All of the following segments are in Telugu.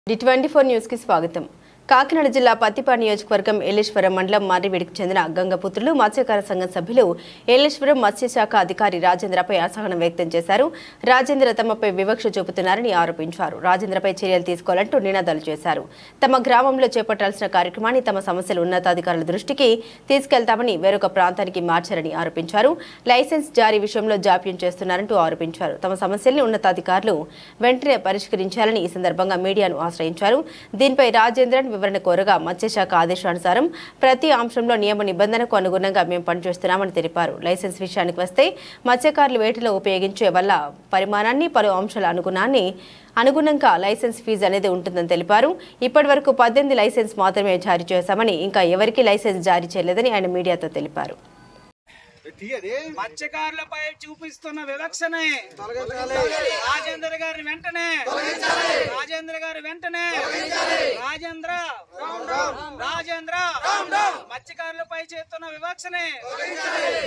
డి24 న్యూస్ కి స్వాగతం. కాకినాడ జిల్లా పత్తిపాడు నియోజకవర్గం ఏలేశ్వరం మండలం మర్రివిడికి చెందిన గంగపుత్రులు మత్స్యకార సంఘం సభ్యులు ఏలేశ్వరం మత్స్యశాఖ అధికారి రాజేంద్రపై అసహనం వ్యక్తం చేశారు. రాజేంద్ర తమపై వివక్ష చూపుతున్నారని ఆరోపించారు. రాజేంద్రపై చర్యలు తీసుకోవాలంటూ నినాదాలు చేశారు. తమ గ్రామంలో చేపట్టాల్సిన కార్యక్రమాన్ని తమ సమస్యలు ఉన్నతాధికారుల దృష్టికి తీసుకెళ్తామని వేరొక ప్రాంతానికి మార్చారని ఆరోపించారు. లైసెన్స్ జారీ విషయంలో జాప్యం చేస్తున్నారంటూ ఆరోపించారు. తమ సమస్యల్ని ఉన్నతాధికారులు వెంటనే పరిష్కరించాలని ఈ సందర్భంగా మీడియాను ఆశ్రయించారు. దీనిపై రాజేంద్రన్ వివరణ కోరగా మత్స్యశాఖ ఆదేశానుసారం ప్రతి అంశంలో నియమ నిబంధనకు అనుగుణంగా మేము పనిచేస్తున్నామని తెలిపారు. లైసెన్స్ విషయానికి వస్తే మత్స్యకారులు వేటలో ఉపయోగించే వల్ల పరిమాణాన్ని పలు అంశాల అనుగుణంగా లైసెన్స్ ఫీజు అనేది ఉంటుందని తెలిపారు. ఇప్పటి వరకు 18 లైసెన్స్ మాత్రమే జారీ చేశామని ఇంకా ఎవరికీ లైసెన్స్ జారీ చేయలేదని ఆయన మీడియాతో తెలిపారు. మత్స్యకారులపై చూపిస్తున్న వివక్షనే రాజేంద్ర గారి వెంటనే రాజేంద్ర మత్స్యకారులపై చేస్తున్న వివక్షనే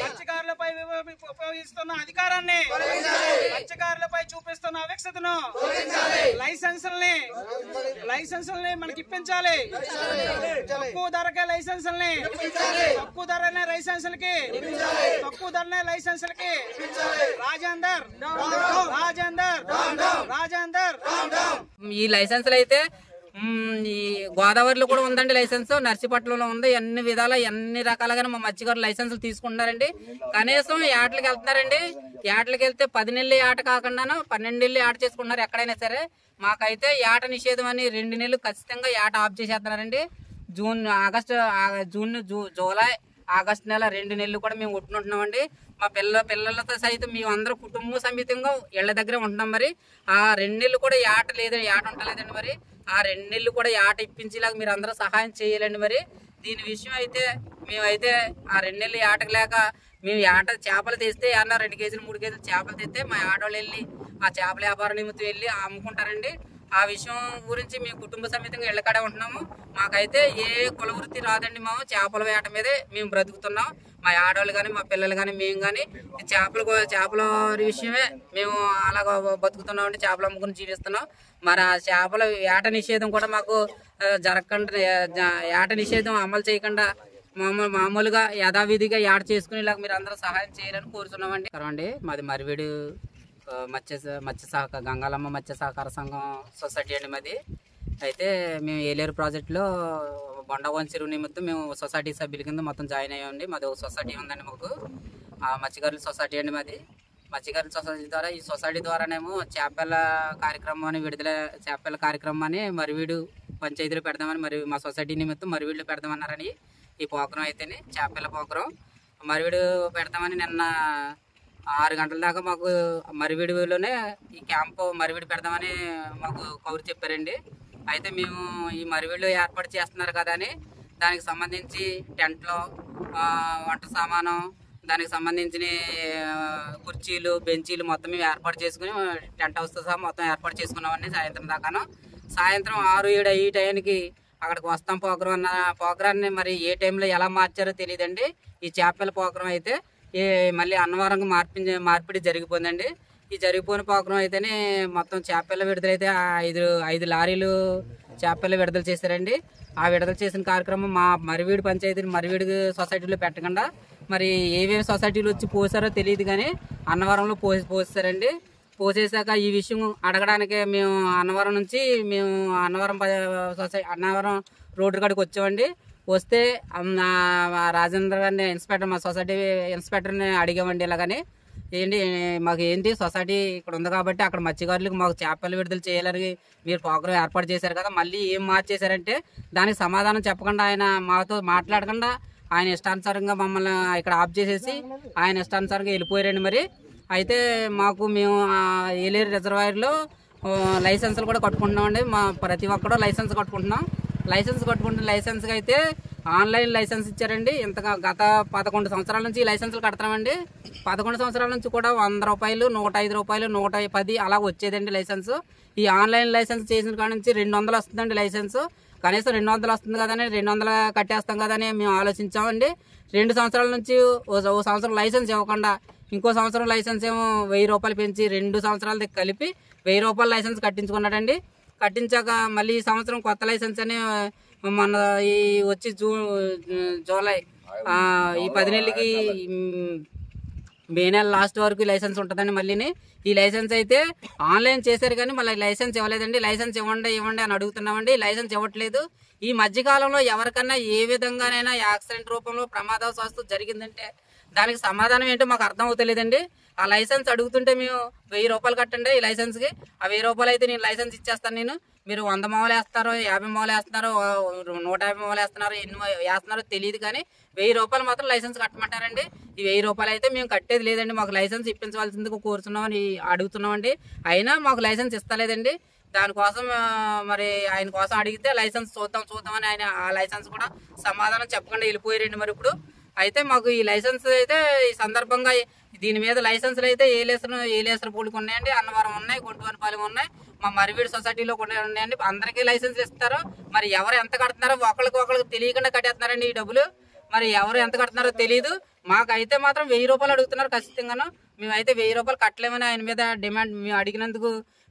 మత్స్యకారులపై ఉపయోగిస్తున్న అధికారాన్ని మత్స్యకారులపై చూపిస్తున్న అవిక్షతను లైసెన్సుల్ని మనకి ఇప్పించాలి. తక్కువ ధరకే లైసెన్సుల్ని తక్కువ ధరనే లైసెన్సులకి రాజేందర్ ఈ లైసెన్సులు అయితే ఈ గోదావరిలో కూడా ఉందండి. లైసెన్స్ నర్సీపట్నంలో ఉంది. అన్ని విధాల అన్ని రకాలుగా మా మత్స్యకారులు లైసెన్సులు తీసుకుంటున్నారండి. కనీసం ఏటలకు వెళ్తున్నారండి. ఏటలకు వెళ్తే 10 నెలలు ఏట కాకుండా 12 నెలలు ఏట చేసుకుంటున్నారు ఎక్కడైనా సరే. మాకైతే ఏట నిషేధం అని 2 నెలలు ఖచ్చితంగా ఏట ఆఫ్ చేసేస్తున్నారండి. జూలై ఆగస్టు నెల 2 నెలలు కూడా మేము ఉంటున్నామండి. మా పిల్లలతో సైతం మేము అందరూ కుటుంబ సమేతంగా ఇళ్ల దగ్గర ఉంటున్నాం. మరి ఆ 2 నెలలు కూడా ఏట ఉండలేదండి. మరి ఆ 2 నెలలు కూడా ఏట ఇప్పించేలాగా మీరు అందరూ సహాయం చేయాలండి. మరి దీని విషయం అయితే మేమైతే ఆ 2 నెలలు ఏటకు లేక మేము ఏట చేపలు తెస్తే అన్న 2 కేజీలు 3 కేజీలు చేపలు తెస్తే మా ఆడవాళ్ళు వెళ్ళి ఆ చేపల వ్యాపార నిమిత్తం వెళ్ళి అమ్ముకుంటారండి. ఆ విషయం గురించి మేము కుటుంబ సమేతంగా ఇళ్ళకాడే ఉంటున్నాము. మాకైతే ఏ కుల వృత్తి రాదండి. మేము చేపల వేట మీదే మేము బ్రతుకుతున్నాం. మా ఆడవాళ్ళు కానీ మా పిల్లలు కానీ మేము కానీ చేపల విషయమే మేము అలాగ బతుకుతున్నాం అండి. చేపలు అమ్ముకుని జీవిస్తున్నాం. మరి ఆ చేపల ఏట నిషేధం కూడా మాకు జరగకుండా ఏట నిషేధం అమలు చేయకుండా మామూలుగా యథావిధిగా ఏట చేసుకునేలాగా మీరు అందరూ సహాయం చేయాలని కోరుతున్నామండి. మాది మరివీడు గంగాలమ్మ మత్స్య సహకార సంఘం సొసైటీ అండి మాది. అయితే మేము ఏలేరు ప్రాజెక్టులో బొండవన్ చెరువు నిమిత్తం మేము సొసైటీ సభ్యుల కింద మొత్తం జాయిన్ అయ్యామండి. మాది ఒక సొసైటీ ఉందండి మాకు. ఆ మత్స్యకారుల సొసైటీ అండి మాది. మత్స్యకారుల సొసైటీ ద్వారా ఈ సొసైటీ ద్వారానేమో చేపల కార్యక్రమాన్ని మరివీడు పంచాయతీలో పెడదామని మరి మా సొసైటీ నిమిత్తం మరివీడులో పెడదామన్నారని ఈ పోకరం అయితేనే చేపల పోకరం మరివీడు పెడతామని నిన్న 6 గంటల దాకా మాకు మరివీడిలోనే ఈ క్యాంపు మరివీడి పెడదామని మాకు కౌరు చెప్పారండి. అయితే మేము ఈ మరివీడిలో ఏర్పాటు చేస్తున్నారు కదా అని దానికి సంబంధించి టెంట్లో వంట సామానం దానికి సంబంధించిన కుర్చీలు బెంచీలు మొత్తం మేము ఏర్పాటు చేసుకుని టెంట్ హౌస్తో సహా మొత్తం ఏర్పాటు చేసుకున్నామండి. సాయంత్రం దాకాను సాయంత్రం 6-7 ఈ టైంకి అక్కడికి వస్తాం పోకరాన్ని మరి ఏ టైంలో ఎలా మార్చారో తెలియదండి. ఈ చేపల పోకరం అయితే మళ్ళీ అన్నవరంగా మార్పిడి జరిగిపోయిందండి. ఈ జరిగిపోయిన పోకరం అయితేనే మొత్తం చేపల విడుదలైతే 5 లారీలు చేపల విడుదల చేశారండి. ఆ విడుదల చేసిన కార్యక్రమం మా మరివీడు పంచాయతీ మరివీడు సొసైటీలో పెట్టకుండా మరి ఏవేవి సొసైటీలు వచ్చి పోసారో తెలియదు కానీ అన్నవరంలో పోసారండి. పోసేసాక ఈ విషయం అడగడానికి మేము అన్నవరం నుంచి అన్నవరం రోడ్డు కాడికి వచ్చామండి. వస్తే రాజేంద్ర గారిని మా సొసైటీ ఇన్స్పెక్టర్ని అడిగామండి. ఇలాగని మాకు ఏంటి సొసైటీ ఇక్కడ ఉంది కాబట్టి అక్కడ మత్స్యకారులకు మాకు చేపలు విడుదల చేయాలని మీరు ప్రోగ్రాం ఏర్పాటు చేశారు కదా, మళ్ళీ ఏం మార్చేశారంటే దానికి సమాధానం చెప్పకుండా ఆయన మాతో మాట్లాడకుండా ఆయన ఇష్టానుసారంగా మమ్మల్ని ఇక్కడ ఆఫ్ చేసేసి ఆయన ఇష్టానుసారంగా వెళ్ళిపోయారండి. మరి అయితే మేము ఏలేరు రిజర్వాయర్లో లైసెన్సులు కూడా కట్టుకుంటున్నామండి. మా ప్రతి ఒక్కడో లైసెన్స్ కట్టుకుంటున్నాం. లైసెన్స్కి అయితే ఆన్లైన్ లైసెన్స్ ఇచ్చారండి. గత 11 సంవత్సరాల నుంచి ఈ లైసెన్సులు కడతామండి. 11 సంవత్సరాల నుంచి కూడా 100 రూపాయలు 105 రూపాయలు 110 అలా వచ్చేదండి లైసెన్స్. ఈ ఆన్లైన్ లైసెన్స్ చేసిన కాడ నుంచి 200 వస్తుందండి లైసెన్స్. కనీసం 200 వస్తుంది కదా అని 200 కట్టేస్తాం కదా అని మేము ఆలోచించామండి. 2 సంవత్సరాల నుంచి ఓ సంవత్సరం లైసెన్స్ ఇవ్వకుండా ఇంకో సంవత్సరం లైసెన్స్ ఏమో 1000 రూపాయలు పెంచి 2 సంవత్సరాలది కలిపి 1000 రూపాయల లైసెన్స్ కట్టించుకున్నాడండి. కట్టించాక మళ్ళీ ఈ సంవత్సరం కొత్త లైసెన్స్ అని మన ఈ వచ్చి జూలై ఈ 10 నెలలకి మే నెల లాస్ట్ వరకు లైసెన్స్ ఉంటుందండి. మళ్ళీ ఈ లైసెన్స్ అయితే ఆన్లైన్ చేశారు కానీ మళ్ళీ లైసెన్స్ ఇవ్వలేదండి. లైసెన్స్ ఇవ్వండి అని అడుగుతున్నామండి, లైసెన్స్ ఇవ్వట్లేదు. ఈ మధ్యకాలంలో ఎవరికన్నా ఏ విధంగానైనా యాక్సిడెంట్ రూపంలో ప్రమాదవశాత్తు జరిగిందంటే దానికి సమాధానం ఏంటో మాకు అర్థం అవుతలేదండి. ఆ లైసెన్స్ అడుగుతుంటే మేము 1000 రూపాయలు కట్టండి ఈ లైసెన్స్కి, ఆ 1000 రూపాయలు అయితే నేను లైసెన్స్ ఇచ్చేస్తాను, మీరు 100 మామూలు వేస్తారో 50 మామూలు వేస్తున్నారో 150 మామూలు వేస్తున్నారో ఎన్ని వేస్తున్నారో తెలియదు కానీ 1000 రూపాయలు మాత్రం లైసెన్స్ కట్టమంటారండి. ఈ 1000 రూపాయలు అయితే మేము కట్టేది లేదండి, మాకు లైసెన్స్ ఇప్పించవలసిందిగా కోరుతున్నామని అడుగుతున్నామండి. అయినా మాకు లైసెన్స్ ఇస్తలేదండి. దానికోసం మరి ఆయన కోసం అడిగితే లైసెన్స్ చూద్దామని ఆయన ఆ లైసెన్స్ కూడా సమాధానం చెప్పకుండా వెళ్ళిపోయారండి. మరి ఇప్పుడు అయితే మాకు ఈ లైసెన్స్ అయితే ఈ సందర్భంగా దీని మీద లైసెన్సులు అయితే ఏలేశ్వరపూడికి ఉన్నాయండి, అన్నవరం ఉన్నాయి, గుంటువనపాలెం ఉన్నాయి, మా మరివీడు సొసైటీలో కూడా ఉన్నాయండి. అందరికీ లైసెన్సులు ఇస్తారు. మరి ఎవరు ఎంత కడుతున్నారో ఒకరికి తెలియకుండా కట్టేస్తున్నారండి ఈ డబ్బులు. మరి ఎవరు ఎంత కడుతున్నారో తెలియదు. మాకైతే మాత్రం 1000 రూపాయలు అడుగుతున్నారు ఖచ్చితంగాను. మేమైతే 1000 రూపాయలు కట్టలేమని ఆయన మీద డిమాండ్ మేము అడిగినందుకు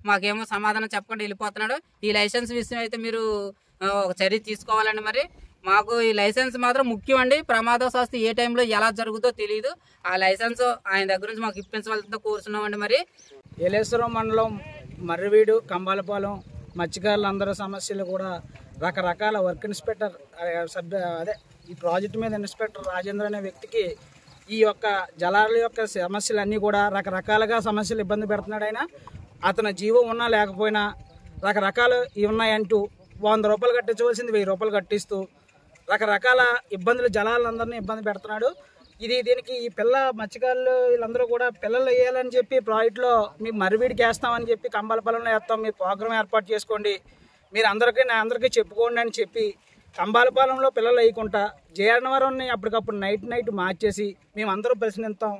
మాకేమో సమాధానం చెప్పకుండా వెళ్ళిపోతున్నాడు. ఈ లైసెన్స్ విషయం అయితే మీరు ఒక చర్య తీసుకోవాలండి. మరి మాకు ఈ లైసెన్స్ మాత్రం ముఖ్యం అండి. ప్రమాదవశాత్తు ఏ టైంలో ఎలా జరుగుతుందో తెలియదు. ఆ లైసెన్స్ ఆయన దగ్గర నుంచి మాకు ఇప్పించవలసిందో కోరుతున్నామండి. మరి ఏలేశ్వరం మండలం మర్రివీడు, కంబాలపాలెం మత్స్యకారులందరూ సమస్యలు కూడా రకరకాల వర్క్ ఇన్స్పెక్టర్ ఈ ప్రాజెక్టు మీద ఇన్స్పెక్టర్ రాజేంద్ర అనే వ్యక్తికి ఈ యొక్క జలాల యొక్క సమస్యలన్నీ కూడా రకరకాలుగా సమస్యలు ఇబ్బంది పెడుతున్నాడు. ఆయన అతను జీవం ఉన్నా లేకపోయినా రకరకాలు ఉన్నాయంటూ 100 రూపాయలు కట్టించవలసింది 1000 రూపాయలు కట్టిస్తూ రకరకాల ఇబ్బందులు జలాలందరినీ ఇబ్బంది పెడుతున్నాడు. దీనికి ఈ మత్స్యకారులు వీళ్ళందరూ కూడా పిల్లలు వేయాలని చెప్పి ప్రాజెక్టులో మేము మర్రివీడికి వేస్తామని చెప్పి కంబాలపాలెంలో వేస్తాం, మీరు ప్రోగ్రాం ఏర్పాటు చేసుకోండి, మీరు అందరికీ చెప్పుకోండి అని చెప్పి కంబాలపాలెంలో పిల్లలు వేయకుండా జయనవరాన్ని అప్పటికప్పుడు నైట్ మార్చేసి మేమందరం ప్రశ్నిస్తాం,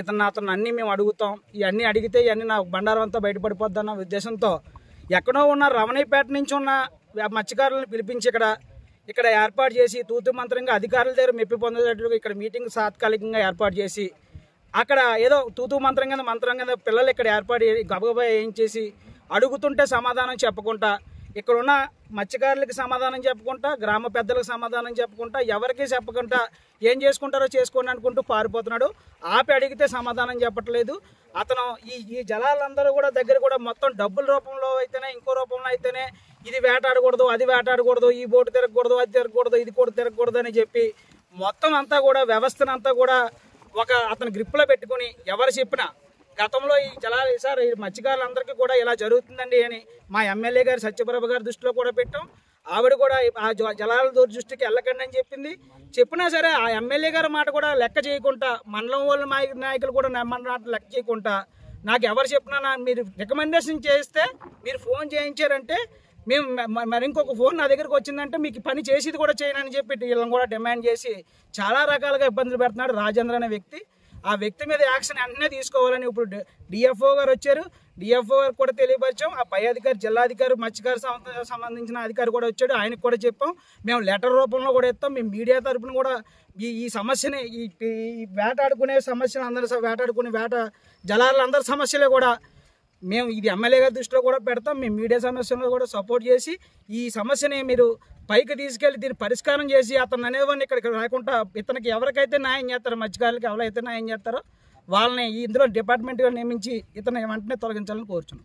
అతను అన్నీ మేము అడుగుతాం, ఇవన్నీ అడిగితే ఇవన్నీ నాకు బండారం అంతా బయటపడిపోద్దన్న ఉద్దేశంతో ఎక్కడో ఉన్న రమణీపేట నుంచి ఉన్న మత్స్యకారులను పిలిపించి ఇక్కడ ఏర్పాటు చేసి తూతు మంత్రంగా అధికారుల దగ్గర మెప్పి పొందేటట్టుగా ఇక్కడ మీటింగ్ తాత్కాలికంగా ఏర్పాటు చేసి అక్కడ ఏదో తూతు మంత్రం కింద పిల్లలు ఇక్కడ ఏర్పాటు గబగబా చేసి అడుగుతుంటే సమాధానం చెప్పకుండా, ఇక్కడ ఉన్న మత్స్యకారులకి సమాధానం చెప్పకుండా, గ్రామ పెద్దలకు సమాధానం చెప్పకుండా, ఎవరికి చెప్పకుండా ఏం చేసుకుంటారో చేసుకోండి అనుకుంటూ పారిపోతున్నాడు. ఆపి అడిగితే సమాధానం చెప్పట్లేదు. అతను ఈ జలాలందరూ కూడా దగ్గర కూడా మొత్తం డబ్బుల రూపంలో అయితేనే ఇంకో రూపంలో అయితేనే ఇది వేటాడకూడదు, అది వేటాడకూడదు, ఈ బోటు తిరగకూడదు, అది తిరగకూడదు, ఇది కూడా తిరగకూడదు అని చెప్పి మొత్తం అంతా కూడా వ్యవస్థనంతా కూడా అతను గ్రిప్లో పెట్టుకుని ఎవరు చెప్పినా గతంలో ఈ జలాలు సార్ ఈ మత్స్యకారులందరికీ కూడా ఇలా జరుగుతుందండి అని మా ఎమ్మెల్యే గారు సత్యప్రభ గారి దృష్టిలో కూడా పెట్టాం. ఆవిడ కూడా ఆ జలాల దృష్టికి వెళ్ళకండి అని చెప్పినా సరే ఆ ఎమ్మెల్యే గారి మాట కూడా లెక్క చేయకుండా, మండలం వాళ్ళ నాయకులు కూడా లెక్క చేయకుండా, నాకు ఎవరు చెప్పినా మీరు రికమెండేషన్ చేస్తే మీరు ఫోన్ చేయించారంటే మేము మరి ఇంకొక ఫోన్ నా దగ్గరకు వచ్చిందంటే మీకు పని చేసేది కూడా చేయనని చెప్పి వీళ్ళని కూడా డిమాండ్ చేసి చాలా రకాలుగా ఇబ్బందులు పెడుతున్నాడు రాజేంద్ర అనే వ్యక్తి. ఆ వ్యక్తి మీద యాక్షన్ వెంటనే తీసుకోవాలని ఇప్పుడు డిఎఫ్ఓ గారు వచ్చారు. డిఎఫ్ఓ గారు కూడా తెలియపరిచాం. ఆ పై అధికారి జిల్లాధికారి మత్స్యకారు సంబంధించిన అధికారి కూడా వచ్చాడు, ఆయనకు కూడా చెప్పాం. మేము లెటర్ రూపంలో కూడా ఇస్తాం. మేము మీడియా తరఫున కూడా ఈ సమస్యని ఈ వేటాడుకునే సమస్యలు అందరూ వేటాడుకునే జలాలందరి సమస్యలే కూడా మేము ఇది ఎమ్మెల్యే గారి దృష్టిలో కూడా పెడతాం. మేము మీడియా సమస్యలో కూడా సపోర్ట్ చేసి ఈ సమస్యని మీరు పైకి తీసుకెళ్లి దీన్ని పరిష్కారం చేసి అతను అనేవాడిని ఇక్కడికి రాకుండా ఇతనికి ఎవరికైతే న్యాయం చేస్తారో, మత్స్యకారులకి ఎవరైతే న్యాయం చేస్తారో వాళ్ళని ఇందులో డిపార్ట్మెంట్గా నియమించి ఇతను వెంటనే తొలగించాలని కోరుచున్నాం.